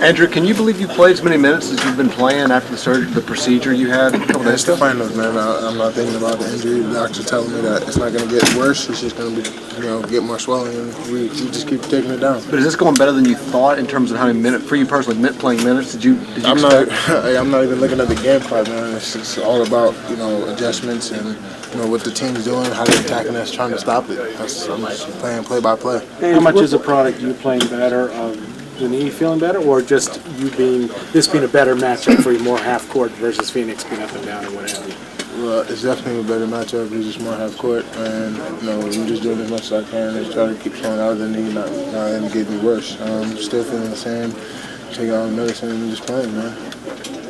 Andrew, can you believe you played as many minutes as you've been playing after the surgery, the procedure you had a couple days It's the ago? finals, man. I'm not thinking about the injury. The doctor's telling me that it's not going to get worse. It's just going to be, get more swelling, and we just keep taking it down. But is this going better than you thought in terms of how many minutes, for you personally, playing minutes? Did you I'm expect? I'm not even looking at the game part, man. It's all about adjustments and what the team's doing, how they're attacking us, trying to stop it. I'm just playing play by play. How much is a product you playing better of the knee feeling better, or just this being a better matchup for you, more half court versus Phoenix being up and down and what have you? Well, it's definitely a better matchup. It's just more half court, and I'm just doing as much as I can and try to keep showing out of the knee, not letting it get me worse. Still feeling the same, taking all the medicine and just playing, man.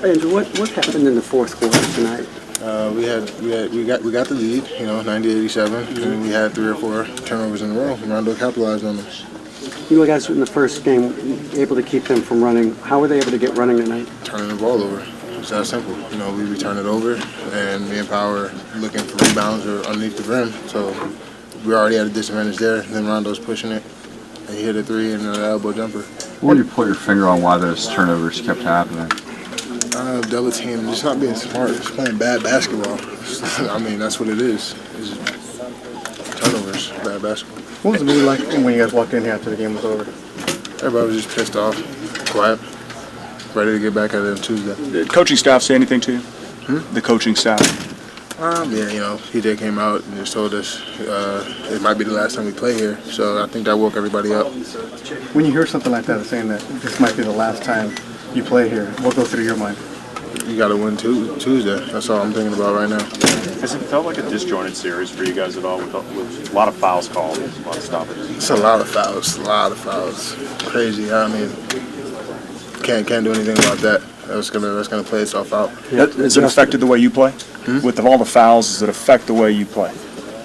Andrew, what happened in the fourth quarter tonight? We got the lead, 90-87, and we had 3 or 4 turnovers in a row. Rondo capitalized on them. You guys in the first game able to keep them from running. How were they able to get running tonight? Turning the ball over. It's that simple. We return it over, and me and Power looking for rebounds or underneath the rim. So we already had a disadvantage there. Then Rondo's pushing it, and he hit a 3 and an elbow jumper. What would you put your finger on why those turnovers kept happening? Double team, just not being smart, just playing bad basketball. That's what it is. It's turnovers, bad basketball. What was the mood like when you guys walked in here after the game was over? Everybody was just pissed off, quiet, ready to get back at it on Tuesday. Did coaching staff say anything to you? The coaching staff? PJ came out and just told us it might be the last time we play here. So I think that woke everybody up. When you hear something like that, saying that this might be the last time you play here, what goes through your mind? You got to win Tuesday. That's all I'm thinking about right now. Has it felt like a disjointed series for you guys at all with a lot of fouls called, a lot of stoppages? It's a lot of fouls. Crazy. Can't do anything about that. That's gonna play itself out. Has it affected the way you play? With all the fouls, does it affect the way you play?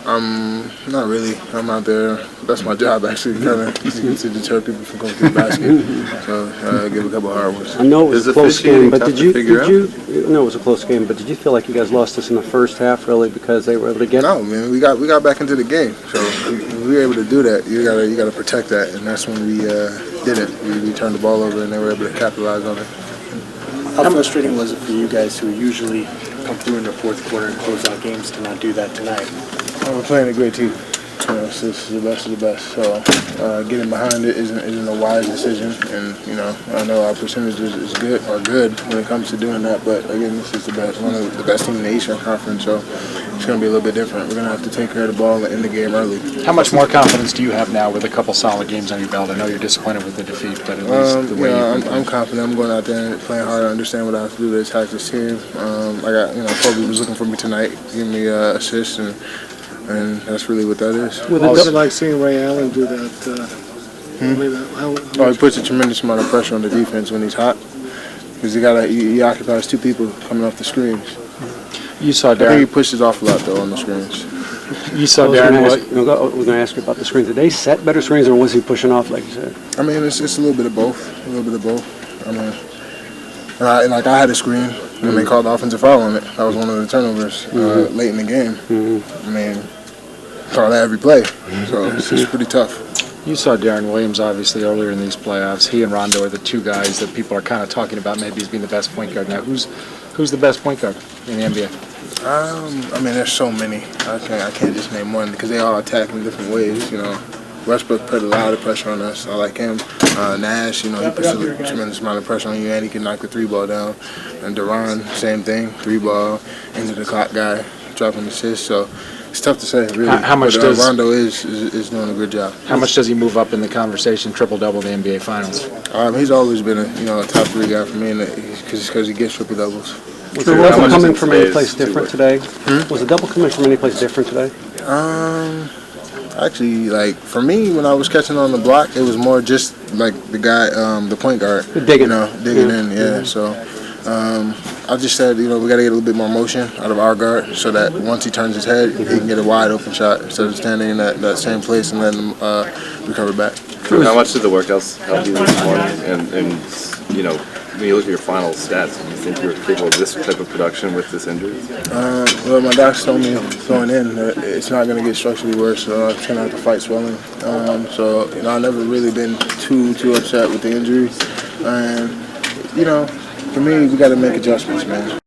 Not really. I'm out there. That's my job, actually, kind of to deter people from going to the basket. So give a couple hard ones. I know it was a close game, but did you? No, it was a close game, but did you feel like you guys lost this in the first half, really, because they were able to get? No, man. We got back into the game, so when we were able to do that. You gotta protect that, and that's when we did it. We turned the ball over, and they were able to capitalize on it. How frustrating was it for you guys who usually come through in the fourth quarter and close out games to not do that tonight? We're playing a great team. This is the best of the best. So getting behind it isn't a wise decision. And I know our percentages are good when it comes to doing that. But again, this is one of the best teams in the Eastern Conference. So it's going to be a little bit different. We're going to have to take care of the ball in the game early. How much more confidence do you have now with a couple solid games on your belt? I know you're disappointed with the defeat, but at least the way I'm confident. I'm going out there and playing hard. I understand what I have to do to attack this team. I got Kobe was looking for me tonight, giving me assists and that's really what that is. What's it like seeing Ray Allen do that? He puts a tremendous amount of pressure on the defense when he's hot because he occupies 2 people coming off the screens. You saw I think Darren. he pushes off a lot though on the screens. You saw I was Darren. going to ask you about the screens. Did they set better screens, or was he pushing off like you said? It's a little bit of both. I had a screen. And they called the offensive foul on it. That was one of the turnovers late in the game. Call that every play. So it's pretty tough. You saw Darren Williams obviously earlier in these playoffs. He and Rondo are the 2 guys that people are kind of talking about maybe as being the best point guard. Now, who's the best point guard in the NBA? There's so many. I can't just name one because they all attack in different ways. Westbrook put a lot of pressure on us. I like him. Nash, he puts a tremendous amount of pressure on you, and he can knock the 3-ball down. And Duran, same thing, 3-ball, into the clock guy, dropping assists. So it's tough to say, really. How much does Rondo is doing a good job? How much does he move up in the conversation, triple-double the NBA Finals? He's always been a top 3 guy for me, because he gets triple doubles. Was the double coming from any place different today? Was the double coming from any place different today? Actually, for me, when I was catching on the block, it was more just like the guy, the point guard, digging in. So I just said, we got to get a little bit more motion out of our guard, so that once he turns his head, he can get a wide open shot instead of standing in that same place and letting him recover back. How much did the workouts help you this morning, and when you look at your final stats, do you think you're capable of this type of production with this injury? Well, my doctor told me going in that it's not going to get structurally worse, so I'm trying to have to fight swelling. So, I've never really been too upset with the injury. And, for me, we got to make adjustments, man.